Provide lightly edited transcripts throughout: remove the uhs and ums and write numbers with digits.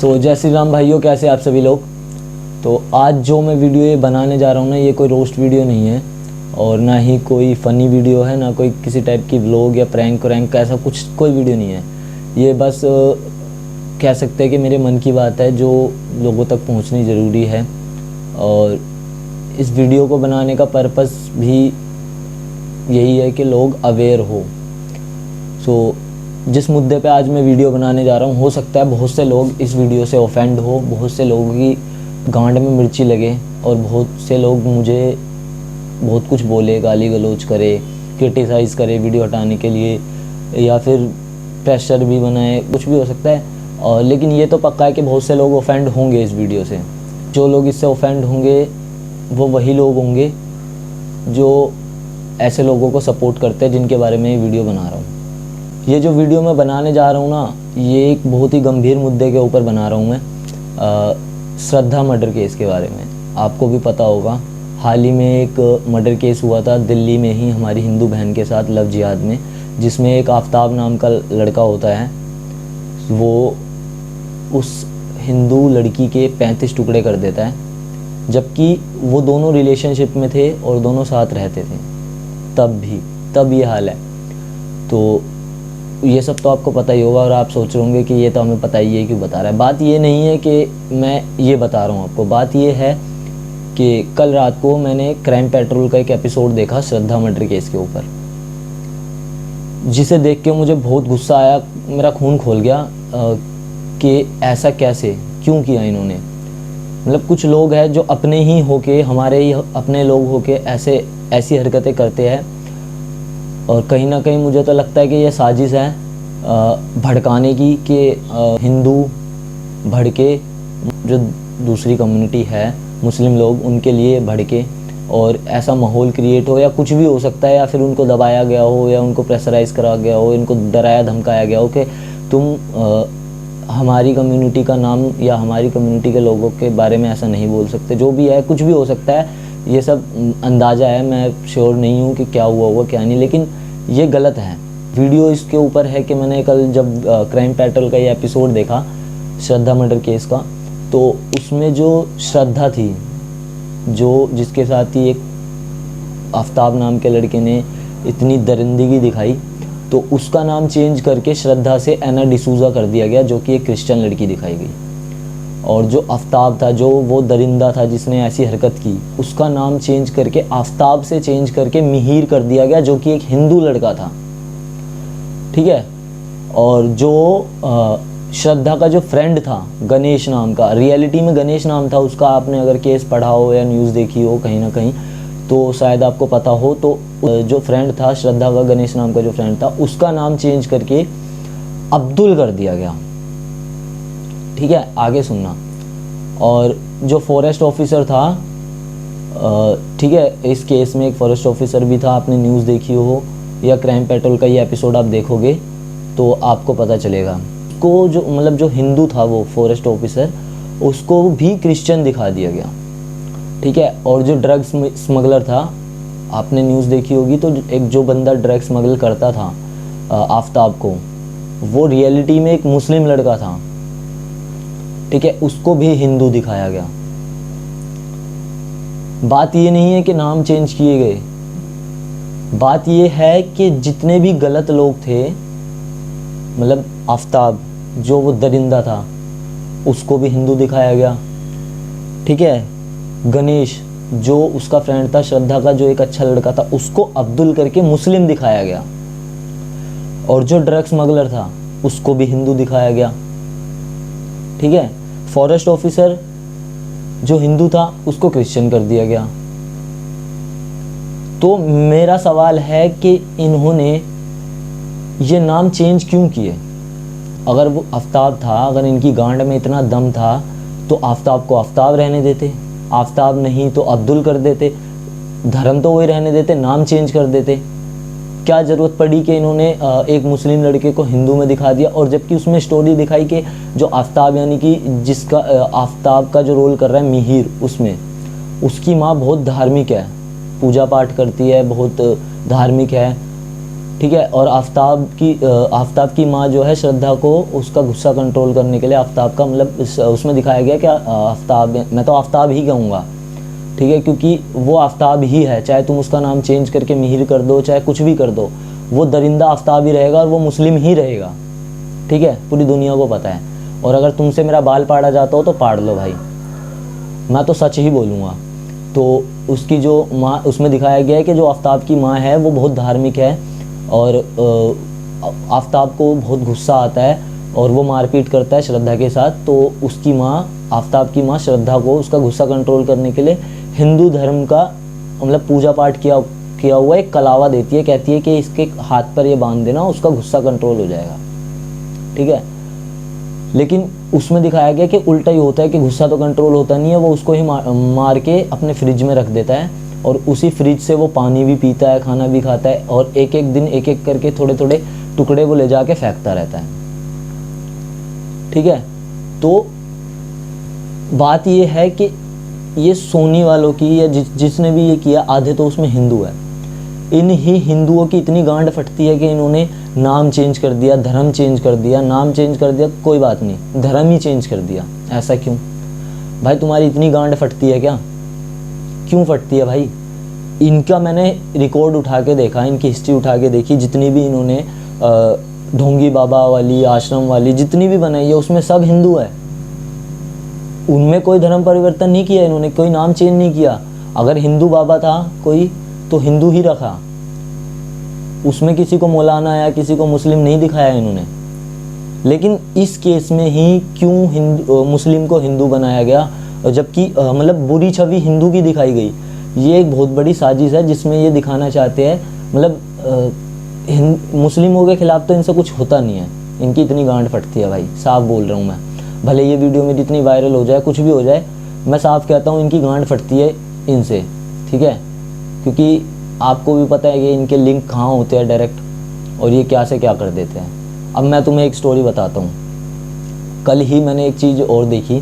तो जय श्री राम भाइयों, कैसे आप सभी लोग। तो आज जो मैं वीडियो ये बनाने जा रहा हूँ ना, ये कोई रोस्ट वीडियो नहीं है और ना ही कोई फ़नी वीडियो है, ना कोई किसी टाइप की व्लॉग या प्रैंक ऐसा कुछ कोई वीडियो नहीं है। ये बस कह सकते हैं कि मेरे मन की बात है जो लोगों तक पहुँचनी ज़रूरी है। और इस वीडियो को बनाने का पर्पस भी यही है कि लोग अवेयर हो। जिस मुद्दे पे आज मैं वीडियो बनाने जा रहा हूँ, हो सकता है बहुत से लोग इस वीडियो से ऑफेंड हो, बहुत से लोगों की गांड में मिर्ची लगे और बहुत से लोग मुझे बहुत कुछ बोले, गाली गलौज करे, क्रिटिसाइज़ करे वीडियो हटाने के लिए, या फिर प्रेशर भी बनाए, कुछ भी हो सकता है। और लेकिन ये तो पक्का है कि बहुत से लोग ऑफेंड होंगे इस वीडियो से। जो लोग इससे ऑफेंड होंगे वो वही लोग होंगे जो ऐसे लोगों को सपोर्ट करते हैं जिनके बारे में ये वीडियो बना रहा हूँ। ये जो वीडियो मैं बनाने जा रहा हूँ ना, ये एक बहुत ही गंभीर मुद्दे के ऊपर बना रहा हूँ मैं। श्रद्धा मर्डर केस के बारे में आपको भी पता होगा। हाल ही में एक मर्डर केस हुआ था दिल्ली में ही हमारी हिंदू बहन के साथ, लव जिहाद में, जिसमें एक आफ्ताब नाम का लड़का होता है। वो उस हिंदू लड़की के 35 टुकड़े कर देता है, जबकि वो दोनों रिलेशनशिप में थे और दोनों साथ रहते थे। तब ये हाल है। तो ये सब तो आपको पता ही होगा और आप सोच रहे होंगे कि ये तो हमें पता ही है, क्यों बता रहा है। बात ये नहीं है कि मैं ये बता रहा हूँ आपको, बात ये है कि कल रात को मैंने क्राइम पेट्रोल का एक एपिसोड देखा श्रद्धा मर्डर केस के ऊपर, जिसे देख के मुझे बहुत गुस्सा आया, मेरा खून खोल गया कि ऐसा कैसे, क्यों किया इन्होंने। मतलब कुछ लोग हैं जो अपने ही होके, हमारे ही अपने लोग होके ऐसी हरकतें करते हैं। और कहीं ना कहीं मुझे तो लगता है कि ये साजिश है भड़काने की, कि हिंदू भड़के, जो दूसरी कम्युनिटी है मुस्लिम लोग, उनके लिए भड़के और ऐसा माहौल क्रिएट हो, या कुछ भी हो सकता है, या फिर उनको दबाया गया हो, या उनको प्रेशराइज़ करा गया हो, इनको डराया धमकाया गया हो कि तुम हमारी कम्युनिटी का नाम या हमारी कम्युनिटी के लोगों के बारे में ऐसा नहीं बोल सकते। जो भी है, कुछ भी हो सकता है, ये सब अंदाज़ा है, मैं श्योर नहीं हूँ कि क्या हुआ होगा क्या नहीं, लेकिन ये गलत है। वीडियो इसके ऊपर है कि मैंने कल जब क्राइम पेट्रोल का ये एपिसोड देखा श्रद्धा मर्डर केस का, तो उसमें जो श्रद्धा थी, जो जिसके साथ ही एक आफ्ताब नाम के लड़के ने इतनी दरिंदगी दिखाई, तो उसका नाम चेंज करके श्रद्धा से एना डिसूजा कर दिया गया, जो कि एक क्रिश्चियन लड़की दिखाई गई। और जो आफ्ताब था, जो वो दरिंदा था जिसने ऐसी हरकत की, उसका नाम चेंज करके, आफ्ताब से चेंज करके मिहिर कर दिया गया, जो कि एक हिंदू लड़का था। ठीक है। और जो श्रद्धा का जो फ्रेंड था गणेश नाम का, रियलिटी में गणेश नाम था उसका, आपने अगर केस पढ़ा हो या न्यूज़ देखी हो कहीं ना कहीं तो शायद आपको पता हो। तो जो फ्रेंड था श्रद्धा का, गणेश नाम का जो फ्रेंड था, उसका नाम चेंज करके अब्दुल कर दिया गया। ठीक है, आगे सुनना। और जो फॉरेस्ट ऑफिसर था, ठीक है, इस केस में एक फॉरेस्ट ऑफिसर भी था, आपने न्यूज़ देखी हो या क्राइम पेट्रोल का ये एपिसोड आप देखोगे तो आपको पता चलेगा। को जो मतलब जो हिंदू था वो फॉरेस्ट ऑफिसर, उसको भी क्रिश्चियन दिखा दिया गया। ठीक है। और जो ड्रग्स स्मगलर था, आपने न्यूज़ देखी होगी, तो एक जो बंदा ड्रग स्मगल करता था आफ्ताब को, वो रियलिटी में एक मुस्लिम लड़का था। ठीक है, उसको भी हिंदू दिखाया गया। बात ये नहीं है कि नाम चेंज किए गए, बात ये है कि जितने भी गलत लोग थे, मतलब आफ्ताब जो वो दरिंदा था, उसको भी हिंदू दिखाया गया। ठीक है। गणेश जो उसका फ्रेंड था श्रद्धा का, जो एक अच्छा लड़का था, उसको अब्दुल करके मुस्लिम दिखाया गया। और जो ड्रग स्मगलर था उसको भी हिंदू दिखाया गया। ठीक है। फॉरेस्ट ऑफिसर जो हिंदू था उसको क्रिश्चियन कर दिया गया। तो मेरा सवाल है कि इन्होंने ये नाम चेंज क्यों किए। अगर वो आफ्ताब था, अगर इनकी गांड में इतना दम था, तो आफ्ताब को आफ्ताब रहने देते, आफ्ताब नहीं तो अब्दुल कर देते, धर्म तो वही रहने देते, नाम चेंज कर देते। क्या ज़रूरत पड़ी कि इन्होंने एक मुस्लिम लड़के को हिंदू में दिखा दिया। और जबकि उसमें स्टोरी दिखाई कि जो आफ्ताब, यानी कि जिसका आफ्ताब का जो रोल कर रहा है मिहिर, उसमें उसकी माँ बहुत धार्मिक है, पूजा पाठ करती है, बहुत धार्मिक है। ठीक है। और आफ्ताब की माँ जो है श्रद्धा को उसका गुस्सा कंट्रोल करने के लिए आफ्ताब का मतलब उसमें दिखाया गया कि आफ्ताब, मैं तो आफ्ताब ही कहूँगा, ठीक है, क्योंकि वो आफ्ताब ही है, चाहे तुम उसका नाम चेंज करके मिहिर कर दो, चाहे कुछ भी कर दो, वो दरिंदा आफ्ताब ही रहेगा और वो मुस्लिम ही रहेगा, ठीक है, पूरी दुनिया को पता है। और अगर तुमसे मेरा बाल पाड़ा जाता हो तो पाड़ लो भाई, मैं तो सच ही बोलूँगा। तो उसकी जो माँ, उसमें दिखाया गया है कि जो आफ्ताब की माँ है वो बहुत धार्मिक है और आफ्ताब को बहुत गुस्सा आता है और वो मारपीट करता है श्रद्धा के साथ। तो उसकी माँ, आफ्ताब की माँ श्रद्धा को उसका गुस्सा कंट्रोल करने के लिए हिंदू धर्म का मतलब पूजा पाठ किया हुआ एक कलावा देती है, कहती है कि इसके हाथ पर ये बांध देना, उसका गुस्सा कंट्रोल हो जाएगा, ठीक है। लेकिन उसमें दिखाया गया कि उल्टा ही होता है कि गुस्सा तो कंट्रोल होता नहीं है, वो उसको ही मार के अपने फ्रिज में रख देता है और उसी फ्रिज से वो पानी भी पीता है, खाना भी खाता है और एक एक दिन एक एक करके थोड़े थोड़े टुकड़े वो ले जाके फेंकता रहता है, ठीक है। तो बात ये है कि ये सोनी वालों की या जिसने भी ये किया, आधे तो उसमें हिंदू है। इन ही हिंदुओं की इतनी गांड फटती है कि इन्होंने नाम चेंज कर दिया, धर्म चेंज कर दिया, नाम चेंज कर दिया, कोई बात नहीं, धर्म ही चेंज कर दिया। ऐसा क्यों भाई? तुम्हारी इतनी गांड फटती है क्या? क्यों फटती है भाई? इनका मैंने रिकॉर्ड उठा के देखा, इनकी हिस्ट्री उठा के देखी, जितनी भी इन्होंने ढोंगी बाबा वाली, आश्रम वाली जितनी भी बनाई है उसमें सब हिंदू है। उनमें कोई धर्म परिवर्तन नहीं किया इन्होंने, कोई नाम चेंज नहीं किया। अगर हिंदू बाबा था कोई तो हिंदू ही रखा, उसमें किसी को मौलाना या किसी को मुस्लिम नहीं दिखाया इन्होंने। लेकिन इस केस में ही क्यों मुस्लिम को हिंदू बनाया गया, जबकि मतलब बुरी छवि हिंदू की दिखाई गई। ये एक बहुत बड़ी साजिश है जिसमें ये दिखाना चाहते हैं मतलब मुस्लिमों के खिलाफ तो इनसे कुछ होता नहीं है, इनकी इतनी गांड फटती है भाई, साफ बोल रहा हूँ मैं। भले ये वीडियो मेरी इतनी वायरल हो जाए, कुछ भी हो जाए, मैं साफ कहता हूँ इनकी गांड फटती है इनसे, ठीक है। क्योंकि आपको भी पता है कि इनके लिंक कहाँ होते हैं डायरेक्ट, और ये क्या से क्या कर देते हैं। अब मैं तुम्हें एक स्टोरी बताता हूँ। कल ही मैंने एक चीज़ और देखी,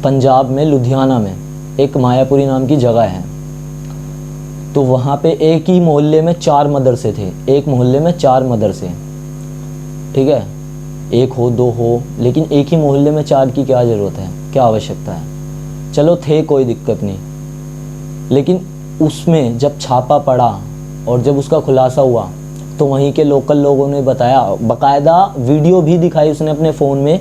पंजाब में लुधियाना में एक मायापुरी नाम की जगह है। तो वहाँ पे एक ही मोहल्ले में 4 मदरसे थे, एक मोहल्ले में 4 मदरसे, ठीक है, एक हो 2 हो, लेकिन एक ही मोहल्ले में 4 की क्या ज़रूरत है, क्या आवश्यकता है। चलो थे, कोई दिक्कत नहीं, लेकिन उसमें जब छापा पड़ा और जब उसका खुलासा हुआ तो वहीं के लोकल लोगों ने बताया, बाकायदा वीडियो भी दिखाई उसने अपने फ़ोन में।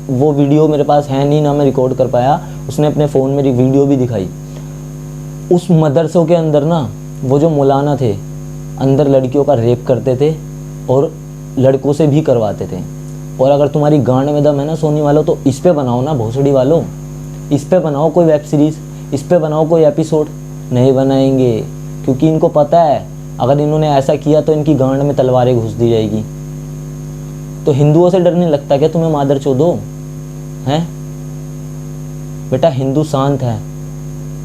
वो वीडियो मेरे पास है नहीं, ना मैं रिकॉर्ड कर पाया, उसने अपने फ़ोन में वीडियो भी दिखाई। उस मदरसों के अंदर ना वो जो मौलाना थे अंदर लड़कियों का रेप करते थे और लड़कों से भी करवाते थे। और अगर तुम्हारी गांड में दम है ना सोनी वालों, तो इस पे बनाओ ना भोसड़ी वालों, इस पे बनाओ कोई वेब सीरीज़, इस पे बनाओ कोई एपिसोड। नहीं बनाएंगे, क्योंकि इनको पता है अगर इन्होंने ऐसा किया तो इनकी गांड में तलवारें घुस दी जाएगी। तो हिंदुओं से डरने लगता क्या तुम्हें मादर चोदो हैं? बेटा हिंदू शांत है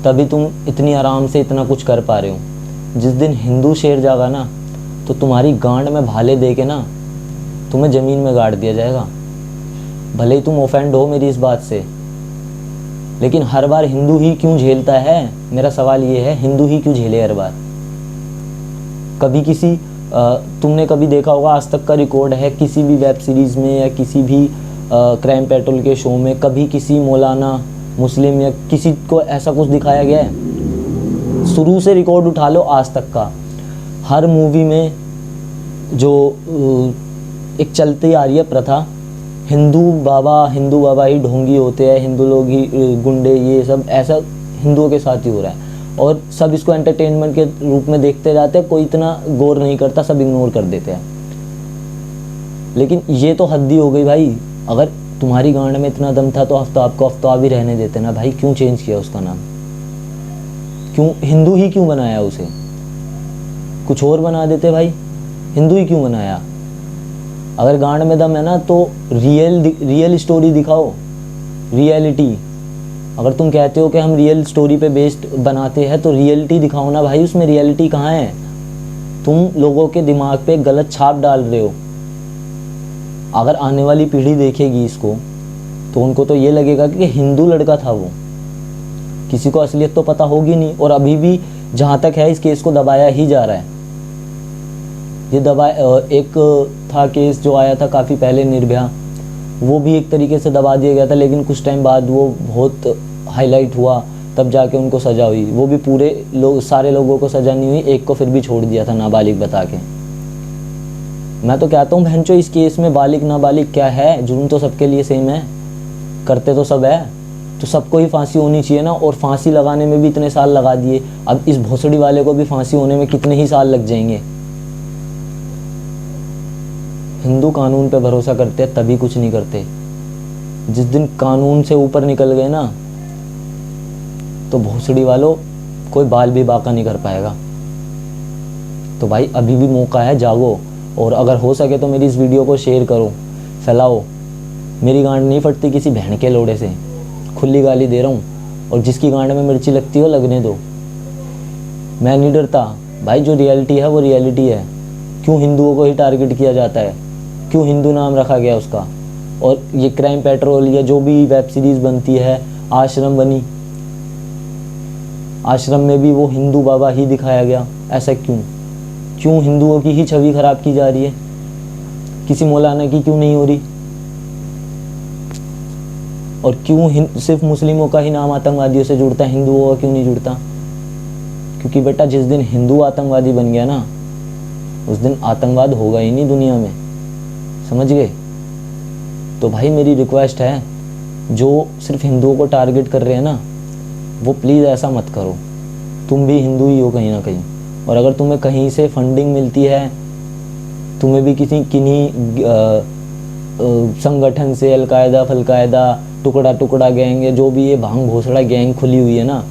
तभी तुम इतनी आराम से इतना कुछ कर पा रहे हो। जिस दिन हिंदू शेर जागा ना तो तुम्हारी गांड में भाले दे के ना तुम्हें ज़मीन में गाड़ दिया जाएगा। भले ही तुम ऑफेंड हो मेरी इस बात से, लेकिन हर बार हिंदू ही क्यों झेलता है? मेरा सवाल ये है, हिंदू ही क्यों झेले हर बार? कभी किसी तुमने कभी देखा होगा, आज तक का रिकॉर्ड है किसी भी वेब सीरीज़ में या किसी भी क्राइम पेट्रोल के शो में कभी किसी मौलाना मुस्लिम या किसी को ऐसा कुछ दिखाया गया है? शुरू से रिकॉर्ड उठा लो आज तक का, हर मूवी में जो एक चलती आ रही है प्रथा, हिंदू बाबा ही ढोंगी होते हैं, हिंदू लोग ही गुंडे, ये सब ऐसा हिंदुओं के साथ ही हो रहा है। और सब इसको एंटरटेनमेंट के रूप में देखते जाते हैं, कोई इतना गौर नहीं करता, सब इग्नोर कर देते हैं। लेकिन ये तो हद ही हो गई भाई। अगर तुम्हारी गांड में इतना दम था तो आफ्ताब ही रहने देते ना भाई, क्यों चेंज किया उसका नाम? क्यों हिंदू ही क्यों बनाया उसे? कुछ और बना देते भाई, हिंदू ही क्यों बनाया? अगर गांड में दम है ना तो रियल स्टोरी दिखाओ, रियलिटी। अगर तुम कहते हो कि हम रियल स्टोरी पे बेस्ड बनाते हैं तो रियलिटी दिखाओ ना भाई, उसमें रियलिटी कहाँ है? तुम लोगों के दिमाग पे गलत छाप डाल रहे हो। अगर आने वाली पीढ़ी देखेगी इसको तो उनको तो ये लगेगा कि हिंदू लड़का था वो, किसी को असलियत तो पता होगी नहीं। और अभी भी जहाँ तक है इस केस को दबाया ही जा रहा है। ये दबा एक था केस जो आया था काफ़ी पहले, निर्भया, वो भी एक तरीके से दबा दिया गया था, लेकिन कुछ टाइम बाद वो बहुत हाईलाइट हुआ, तब जाके उनको सज़ा हुई। वो भी पूरे लोग, सारे लोगों को सज़ा नहीं हुई, एक को फिर भी छोड़ दिया था नाबालिग बता के। मैं तो कहता हूँ बहनचो, इस केस में बालिग नाबालिग क्या है, जुर्म तो सबके लिए सेम है, करते तो सब है, तो सबको ही फांसी होनी चाहिए ना। और फांसी लगाने में भी इतने साल लगा दिए, अब इस भोसड़ी वाले को भी फांसी होने में कितने ही साल लग जाएंगे। हिंदू कानून पे भरोसा करते हैं तभी कुछ नहीं करते। जिस दिन कानून से ऊपर निकल गए ना, तो भोसड़ी वालों कोई बाल भी बाका नहीं कर पाएगा। तो भाई अभी भी मौका है, जागो। और अगर हो सके तो मेरी इस वीडियो को शेयर करो, फैलाओ। मेरी गांड नहीं फटती किसी बहन के लोड़े से, खुली गाली दे रहा हूँ। और जिसकी गांड में मिर्ची लगती हो लगने दो, मैं नहीं डरता भाई। जो रियलिटी है वो रियलिटी है। क्यों हिंदुओं को ही टारगेट किया जाता है, क्यों हिंदू नाम रखा गया उसका। और ये क्राइम पेट्रोल या जो भी वेब सीरीज़ बनती है, आश्रम बनी, आश्रम में भी वो हिंदू बाबा ही दिखाया गया। ऐसा क्यों? क्यों हिंदुओं की ही छवि खराब की जा रही है, किसी मौलाना की क्यों नहीं हो रही? और क्यों सिर्फ मुस्लिमों का ही नाम आतंकवादियों से जुड़ता है, हिंदुओं का क्यों नहीं जुड़ता? क्योंकि बेटा जिस दिन हिंदू आतंकवादी बन गया ना, उस दिन आतंकवाद होगा ही नहीं दुनिया में, समझ गए? तो भाई मेरी रिक्वेस्ट है, जो सिर्फ हिंदुओं को टारगेट कर रहे हैं ना, वो प्लीज़ ऐसा मत करो। तुम भी हिंदू ही हो कहीं ना कहीं, और अगर तुम्हें कहीं से फंडिंग मिलती है, तुम्हें भी किन्हीं संगठन से, अलकायदा फलकायदा, टुकड़ा टुकड़ा गैंग, जो भी ये भांग भोसड़ा गैंग खुली हुई है ना,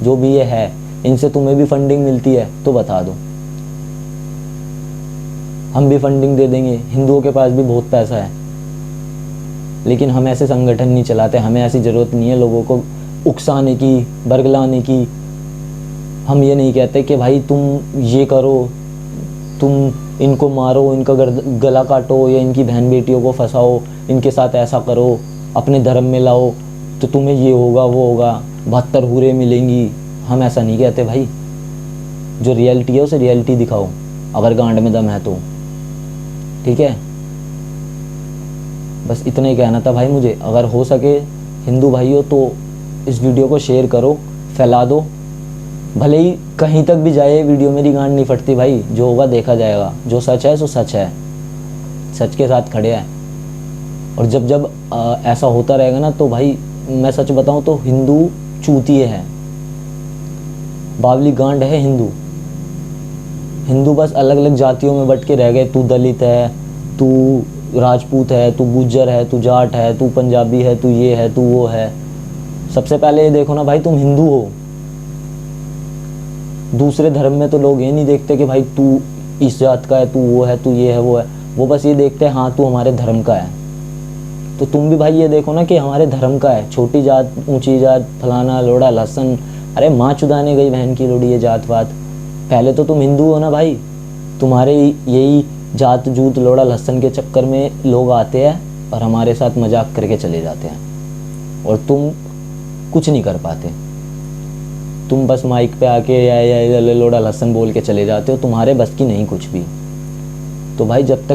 जो भी ये है, इनसे तुम्हें भी फंडिंग मिलती है तो बता दो, हम भी फंडिंग दे देंगे। हिंदुओं के पास भी बहुत पैसा है, लेकिन हम ऐसे संगठन नहीं चलाते। हमें ऐसी ज़रूरत नहीं है लोगों को उकसाने की, बरगलाने की। हम ये नहीं कहते कि भाई तुम ये करो, तुम इनको मारो, इनका गला काटो, या इनकी बहन बेटियों को फंसाओ, इनके साथ ऐसा करो, अपने धर्म में लाओ तो तुम्हें ये होगा वो होगा, 72 हूरें मिलेंगी। हम ऐसा नहीं कहते भाई। जो रियलिटी है उसे रियलिटी दिखाओ, अगर गांड में दम है तो, ठीक है? बस इतना ही कहना था भाई मुझे। अगर हो सके हिंदू भाइयों तो इस वीडियो को शेयर करो, फैला दो। भले ही कहीं तक भी जाए वीडियो, मेरी गांड नहीं फटती भाई। जो होगा देखा जाएगा, जो सच है सो सच है, सच के साथ खड़े हैं। और जब जब ऐसा होता रहेगा ना, तो भाई मैं सच बताऊं तो हिंदू चूतिए हैं, बावली गांड है हिंदू। हिंदू बस अलग अलग जातियों में बट के रह गए। तू दलित है, तू राजपूत है, तू गुज्जर है, तू जाट है, तू पंजाबी है, तू ये है, तू वो है। सबसे पहले ये देखो ना भाई, तुम हिंदू हो। दूसरे धर्म में तो लोग ये नहीं देखते कि भाई तू इस जात का है, तू वो है, तू ये है वो है। वो बस ये देखते हैं हाँ तू हमारे धर्म का है। तो तुम भी भाई ये देखो ना कि हमारे धर्म का है। छोटी जात, ऊंची जात, फलाना लोड़ा लहसन, अरे माँ चुदाने गई बहन की लोड़ी, ये जात पात। पहले तो तुम हिंदू हो ना भाई। तुम्हारे यही जात जूत लोड़ा लहसन के चक्कर में लोग आते हैं और हमारे साथ मजाक करके चले जाते हैं, और तुम कुछ नहीं कर पाते। तुम बस माइक पे आके या लोड़ा लहसन बोल के चले जाते हो। तुम्हारे बस की नहीं कुछ भी। तो भाई जब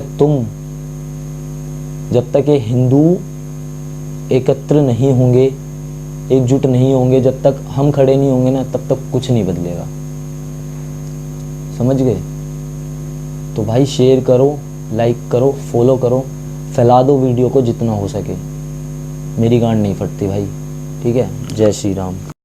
तक ये हिंदू एकत्र नहीं होंगे, एकजुट नहीं होंगे, जब तक हम खड़े नहीं होंगे ना, तब तक कुछ नहीं बदलेगा, समझ गए? तो भाई शेयर करो, लाइक करो, फॉलो करो, फैला दो वीडियो को जितना हो सके। मेरी गांड नहीं फटती भाई, ठीक है? जय श्री राम।